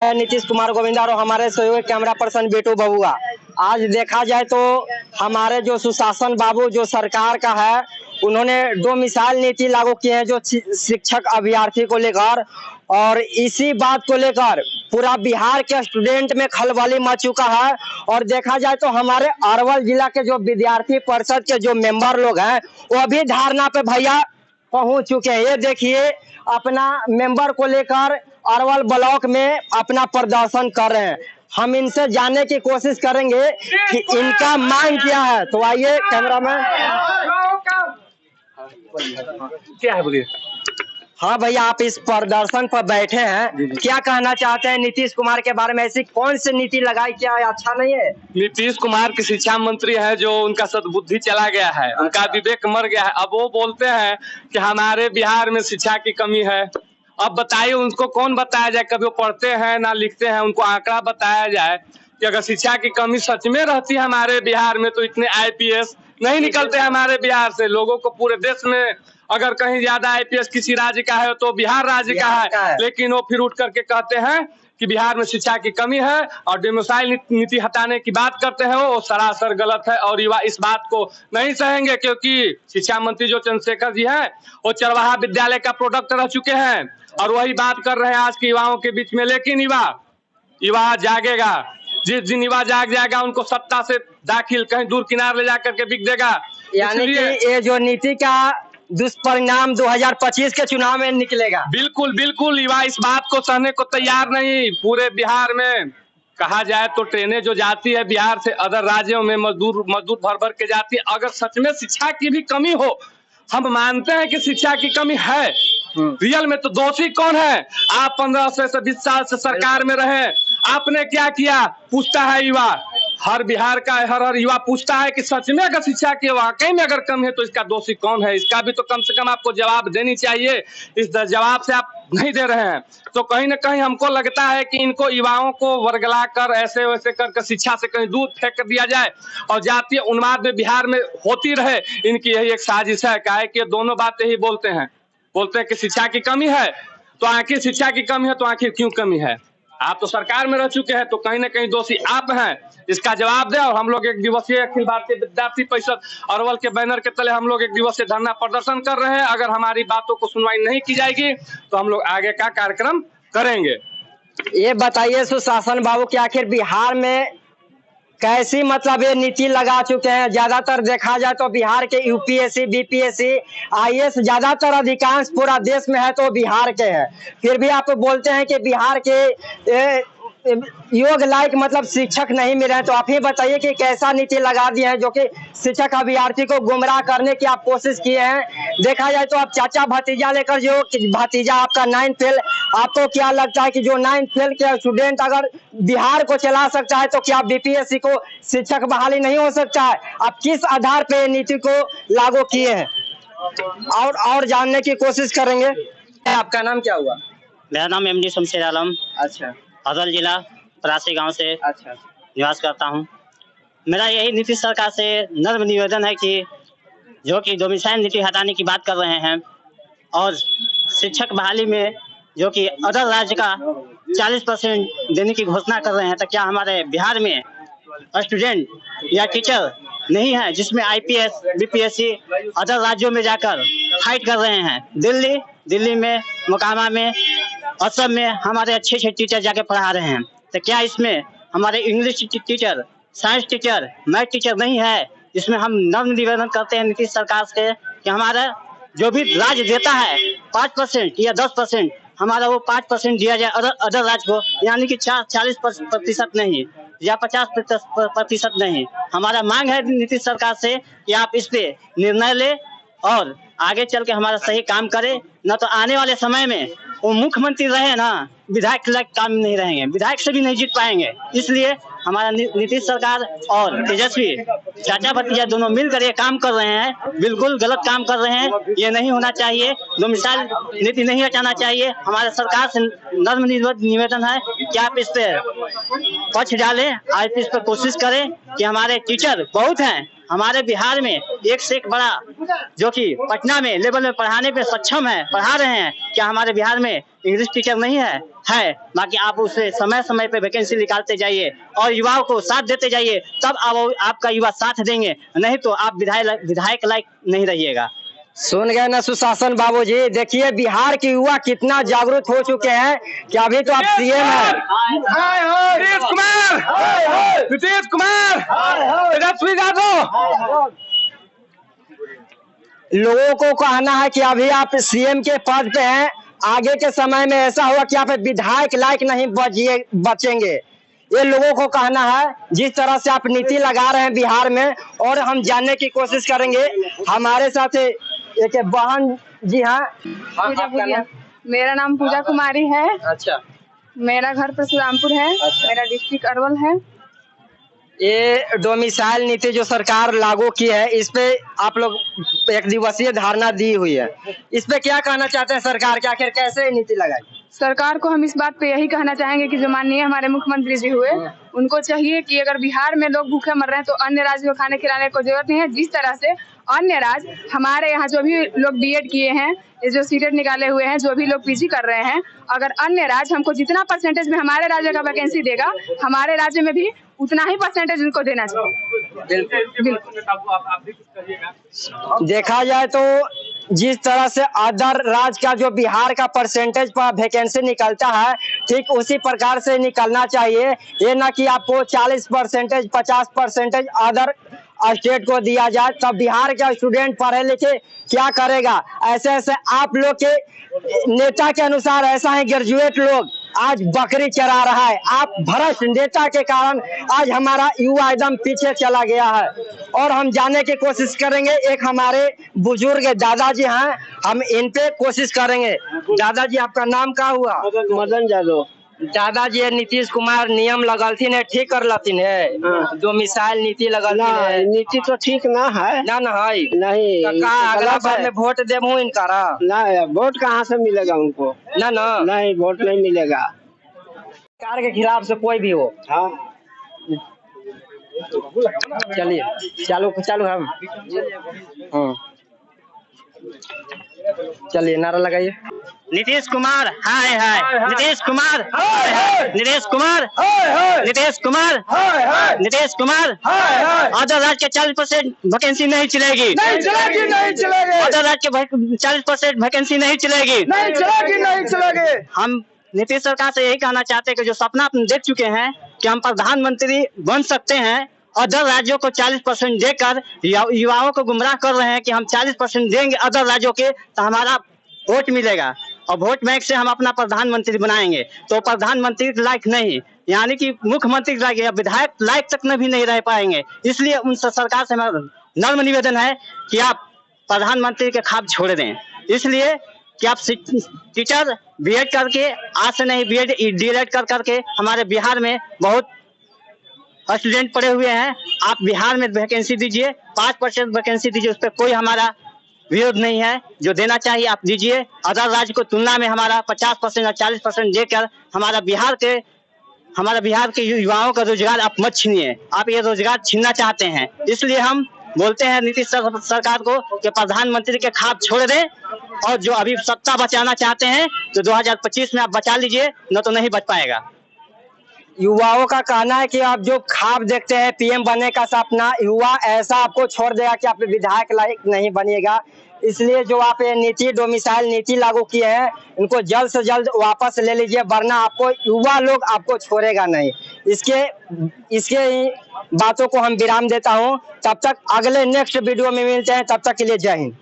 नीतीश कुमार गोविंदा और हमारे सहयोगी कैमरा पर्सन बेटू बबुआ। आज देखा जाए तो हमारे जो सुशासन बाबू जो सरकार का है, उन्होंने दो मिसाल नीति लागू की है जो शिक्षक अभ्यर्थी को लेकर, और इसी बात को लेकर पूरा बिहार के स्टूडेंट में खलबली मच चुका है। और देखा जाए तो हमारे अरवल जिला के जो विद्यार्थी परिषद के जो मेंबर लोग हैं वो भी धारणा पे भैया पहुंच चुके हैं। ये देखिए अपना मेंबर को लेकर अरवल ब्लॉक में अपना प्रदर्शन कर रहे हैं। हम इनसे जानने की कोशिश करेंगे कि इनका मांग क्या है। तो आइए कैमरामैन। क्या है बोलिए। हाँ भैया, आप इस प्रदर्शन पर बैठे हैं, क्या कहना चाहते हैं नीतीश कुमार के बारे में? ऐसी कौन सी नीति लगाई, क्या अच्छा नहीं है? नीतीश कुमार की शिक्षा मंत्री है जो उनका सद्बुद्धि चला गया है, उनका विवेक मर गया है। अब वो बोलते हैं कि हमारे बिहार में शिक्षा की कमी है। अब बताइए उनको कौन बताया जाए? कभी वो पढ़ते हैं ना लिखते हैं, उनको आंकड़ा बताया जाए कि अगर शिक्षा की कमी सच में रहती है हमारे बिहार में तो इतने आईपीएस नहीं निकलते हमारे बिहार से। लोगों को पूरे देश में अगर कहीं ज्यादा आईपीएस किसी राज्य का है तो बिहार राज्य का है, लेकिन वो फिर उठ करके कहते हैं कि बिहार में शिक्षा की कमी है और डोमिसाइल नीति हटाने की बात करते हैं। वो सरासर गलत है और युवा इस बात को नहीं सहेंगे, क्योंकि शिक्षा मंत्री जो चंद्रशेखर जी हैं वो चरवाहा विद्यालय का प्रोडक्ट रह चुके हैं और वही बात कर रहे हैं आज के युवाओं के बीच में। लेकिन युवा जागेगा, जिस दिन युवा जाग जाएगा उनको सत्ता से दाखिल कहीं दूर किनारे ले जाकर के बिक देगा। यानी कि ये जो नीति का दुष्परिणाम 2025 के चुनाव में निकलेगा। बिल्कुल बिल्कुल, युवा इस बात को सहने को तैयार नहीं। पूरे बिहार में कहा जाए तो ट्रेनें जो जाती है बिहार से अदर राज्यों में मजदूर भर भर के जाती है। अगर सच में शिक्षा की भी कमी हो, हम मानते हैं कि शिक्षा की कमी है रियल में, तो दोषी कौन है? आप 15 से 20 साल से सरकार में रहे, आपने क्या किया? पूछता है युवा, हर बिहार का हर युवा पूछता है कि सच में अगर शिक्षा की वाकई में अगर कम है तो इसका दोषी कौन है? इसका भी तो कम से कम आपको जवाब देनी चाहिए। इस जवाब से आप नहीं दे रहे हैं तो कहीं ना कहीं हमको लगता है कि इनको युवाओं को वर्गला कर ऐसे वैसे करके शिक्षा से कहीं दूर फेंक दिया जाए और जातीय उन्माद में बिहार में होती रहे। इनकी यही एक साजिश है। क्या है कि दोनों बातें ही बोलते हैं कि शिक्षा की कमी है, तो आखिर शिक्षा की कमी है तो आखिर क्यों कमी है? आप तो सरकार में रह चुके हैं तो कहीं ना कहीं दोषी आप हैं, इसका जवाब दे। और हम लोग एक दिवसीय अखिल भारतीय विद्यार्थी परिषद अरवल के बैनर के तले हम लोग एक दिवसीय धरना प्रदर्शन कर रहे हैं। अगर हमारी बातों को सुनवाई नहीं की जाएगी तो हम लोग आगे का कार्यक्रम करेंगे। ये बताइए सुशासन बाबू कि आखिर बिहार में कैसी मतलब ये नीति लगा चुके हैं? ज्यादातर देखा जाए तो बिहार के यूपीएससी बीपीएससी आईएएस ज्यादातर अधिकांश पूरा देश में है तो बिहार के हैं। फिर भी आप बोलते हैं कि बिहार के योग लायक मतलब शिक्षक नहीं मिल रहे हैं। तो आप ही बताइए कि कैसा नीति लगा दिए हैं जो कि शिक्षक अभ्यर्थी को गुमराह करने की आप कोशिश किए हैं। देखा जाए तो आप चाचा भतीजा लेकर जो भतीजा आपका 9th फेल, आपको क्या लगता है कि जो 9th फेल के स्टूडेंट अगर बिहार को चला सकता है तो क्या बीपीएससी को शिक्षक बहाली नहीं हो सकता है? आप किस आधार पे नीति को लागू किए हैं और जानने की कोशिश करेंगे। आपका नाम क्या हुआ? मेरा नाम एमडी शमशेर आलम। अच्छा। अरवल जिला परासी गांव से अच्छा निवास करता हूं। मेरा यही नीतीश सरकार से नम्र निवेदन है कि जो कि डोमिसाइल नीति हटाने की बात कर रहे हैं और शिक्षक बहाली में जो कि अदर राज्य का 40% देने की घोषणा कर रहे हैं, तो क्या हमारे बिहार में स्टूडेंट या टीचर नहीं है जिसमें आईपीएस बीपीएससी अदर राज्यों में जाकर फाइट कर रहे हैं? दिल्ली में, मोकामा में, असम में हमारे अच्छे टीचर जाके पढ़ा रहे हैं। तो क्या इसमें हमारे English teacher, science teacher, math teacher नहीं है? इसमें हम नम्र निवेदन करते हैं नीतीश सरकार से कि हमारा जो भी राज्य देता है 5% या 10%, हमारा वो 5% दिया जाए अदर राज्य को, यानी कि 40% नहीं या 50% नहीं। हमारा मांग है नीतीश सरकार से कि आप इस पे निर्णय ले और आगे चल के हमारा सही काम करे, न तो आने वाले समय में वो मुख्यमंत्री रहे ना, विधायक के काम नहीं रहेंगे, विधायक से भी नहीं जीत पाएंगे। इसलिए हमारा नीतीश सरकार और तेजस्वी चाचा भतीजा दोनों मिलकर ये काम कर रहे हैं, बिल्कुल गलत काम कर रहे हैं। ये नहीं होना चाहिए, डोमिसाइल नीति नहीं हटाना चाहिए। हमारे सरकार से नम्र निवेदन है कि आप इस पे पक्ष डालें, आप इस पर कोशिश करें कि हमारे टीचर बहुत हैं हमारे बिहार में, एक से एक बड़ा जो कि पटना में लेवल में पढ़ाने पे सक्षम है, पढ़ा रहे हैं, क्या हमारे बिहार में इंग्लिश टीचर नहीं है। बाकी आप उसे समय समय पे वैकेंसी निकालते जाइए और युवाओं को साथ देते जाइए, तब आपका युवा साथ देंगे, नहीं तो आप विधायक लायक नहीं रहिएगा। सुन गए ना सुशासन बाबूजी, देखिए बिहार के युवा कितना जागरूक हो चुके हैं कि अभी तो आप सीएम हैं। नीतीश कुमार, तेजस्वी यादव, लोगों को कहना है कि अभी आप सीएम के पद पे हैं, आगे के समय में ऐसा होगा कि आप विधायक लायक नहीं बचेंगे। ये लोगों को कहना है। जिस तरह से आप नीति लगा रहे हैं बिहार में, और हम जानने की कोशिश करेंगे। हमारे साथ एक बहन जी हैं। मेरा नाम पूजा कुमारी है। अच्छा, मेरा घर परशुरामपुर है। अच्छा। मेरा डिस्ट्रिक्ट अरवल है। ये डोमिसाइल नीति जो सरकार लागू की है, इस पे आप लोग एक दिवसीय धारणा दी हुई है, इस पे क्या कहना चाहते हैं सरकार के, आखिर कैसे नीति लगाई? सरकार को हम इस बात पे यही कहना चाहेंगे कि जो माननीय हमारे मुख्यमंत्री जी हुए, उनको चाहिए कि अगर बिहार में लोग भूखे मर रहे हैं तो अन्य राज्य को खाने खिलाने को जरूरत नहीं है। जिस तरह से अन्य राज्य, हमारे यहाँ जो भी लोग बीएड किए हैं, जो सीटेट निकाले हुए हैं, जो भी लोग पीजी कर रहे हैं, अगर अन्य राज्य हमको जितना परसेंटेज में हमारे राज्य का वैकेंसी देगा, हमारे राज्य में भी उतना ही परसेंटेज उनको देना चाहिए। देखा जाए तो जिस तरह से अदर राज्य का जो बिहार का परसेंटेज पर वैकेंसी निकलता है, ठीक उसी प्रकार से निकलना चाहिए। ये ना कि आपको 40%, 50% अदर स्टेट को दिया जाए, तब बिहार का स्टूडेंट पढ़े लिखे क्या करेगा? ऐसे ऐसे आप लोग के नेता के अनुसार ऐसा है, ग्रेजुएट लोग आज बकरी चरा रहा है। आप भ्रष्ट नेता के कारण आज हमारा युवा एकदम पीछे चला गया है। और हम जानने की कोशिश करेंगे, एक हमारे बुजुर्ग दादाजी हैं, हम इन पे कोशिश करेंगे। दादाजी, आपका नाम क्या हुआ? मदन यादव। दादाजी, नीतीश कुमार नियम लगलथिन है, ठीक कर लथिन है, डोमिसाइल नीति लगलथिन है। नीति तो ठीक ना है। ना है नहीं, अगला बार में वोट देबू इनका? ना, वोट कहाँ से मिलेगा उनको? ना नहीं, वोट नहीं मिलेगा। सरकार के खिलाफ से कोई भी हो। हाँ, चलिए चालू हम। चलिए नारा लगाइए। नीतीश कुमार हाय हाय, नीतीश कुमार हाय हाय, नीतीश कुमार हाय हाय, नीतीश कुमार हाय हाय, नीतीश कुमार हाय हाय। अदर राज्य के 40% वैकेंसी नहीं चलेगी, नहीं चलेगी। अदर राज्य के 40% वैकेंसी नहीं चलेगी। हम नीतीश सरकार से यही कहना चाहते हैं कि जो सपना अपन देख चुके हैं कि हम प्रधानमंत्री बन सकते हैं, अदर राज्यों को 40% देकर युवाओं को गुमराह कर रहे हैं कि हम 40% देंगे अदर राज्यों के, तो हमारा वोट मिलेगा और वोट बैंक से हम अपना प्रधानमंत्री बनाएंगे। तो प्रधानमंत्री लायक नहीं, यानी कि मुख्यमंत्री लायक या विधायक लायक तक में भी नहीं रह पाएंगे। इसलिए उन सरकार से हमारा नम्र निवेदन है कि आप प्रधानमंत्री के ख्वाब छोड़ दें। इसलिए कि आप टीचर बीएड करके, आज से नहीं बीएड डीएलएड करके हमारे बिहार में बहुत स्टूडेंट पढ़े हुए हैं। आप बिहार में वैकेंसी दीजिए, 5% वैकेंसी दीजिए, उस पर कोई हमारा विरोध नहीं है। जो देना चाहिए आप दीजिए। अदर राज्य को तुलना में हमारा 50% या 40% देकर हमारा बिहार के युवाओं का रोजगार आप मत छीनिए। आप ये रोजगार छीनना चाहते हैं, इसलिए हम बोलते हैं नीतीश सरकार को कि प्रधानमंत्री के ख्वाब छोड़ दें और जो अभी सत्ता बचाना चाहते हैं तो 2025 में आप बचा लीजिए, न तो नहीं बच पाएगा। युवाओं का कहना है कि आप जो ख्वाब देखते हैं पीएम बनने का सपना, युवा ऐसा आपको छोड़ देगा कि आप विधायक लायक नहीं बनिएगा। इसलिए जो आप ये नीति डोमिसाइल नीति लागू किए हैं, इनको जल्द से जल्द वापस ले लीजिए, वरना आपको युवा लोग आपको छोड़ेगा नहीं। इसके ही बातों को हम विराम देता हूं। तब तक अगले नेक्स्ट वीडियो में मिलते हैं, तब तक के लिए जय हिंद।